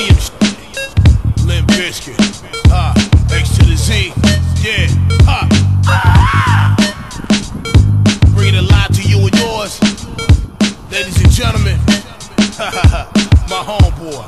Stadium Limp Bizkit. X to the Z. Yeah. Bringing it live to you and yours. Ladies and gentlemen. My homeboy.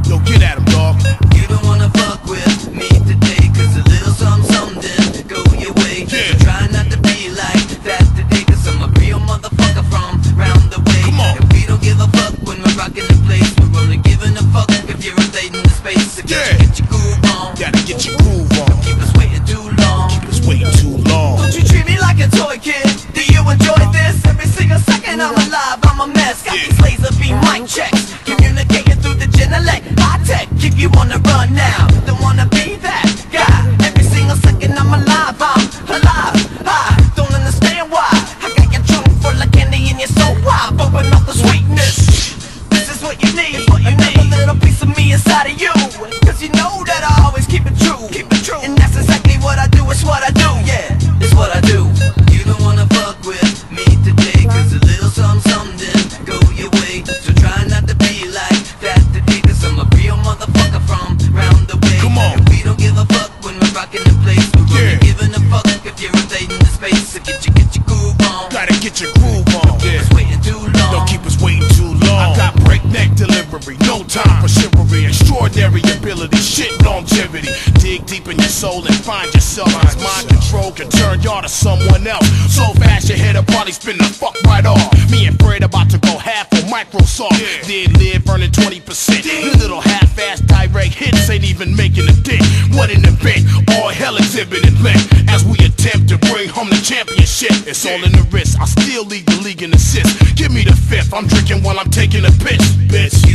Yo, get at him, dog. You don't wanna fuck with me today, cause a little something didn't go your way. Yeah. So try not to be like that today, cause I'm a real motherfucker from round the way. Come on. And we don't give a fuck when we're rocking the place. We're only giving a fuck if you're invading the space. So Yeah. get your groove on. Gotta get your groove on. Keep us waiting too long. Keep us waiting too long. Don't you treat me like a toy kid. Do you enjoy this? Every single second I'm alive, I'm a mess. Got Yeah. these laser beam mic checks, communicating through the Genelec. High tech, keep you on the run now. Don't wanna be that guy. Every single second I'm alive, I don't understand why. I got your trunk full of candy and you're so wild, bumping off the sweetness. This is what you need. Another little piece of me inside of you. Cause you know that I always keep it true. And that's exactly what I do, it's what I do. Yeah, it's what I do. You don't wanna fuck with me today, cause a little something didn't go your way. So try not to be like that today, cause I'm a real motherfucker from round the way. Come on. And we don't give a fuck when we're rocking the place. We're Yeah. only giving a fuck if you're invading the space. So get your groove on. Gotta get your groove on. Keep us waiting too long. Don't keep us waiting too long. I got breakneck delivery, no time for chivalry. Extraordinary ability, shit longevity. Dig deep in your soul and find yourself. Cause mind control can turn y'all to someone else. So fast your head will probably spin the fuck right off. Me and Fred about to go half on Microsoft. Did live earning 20%. The little half-ass direct hits ain't even making a dent. What an event, all hell exhibited length. As we attempt to bring home the championship. It's all in the wrist, I still lead the league in assists. Give me the fifth, I'm drinking while I'm taking a piss, bitch.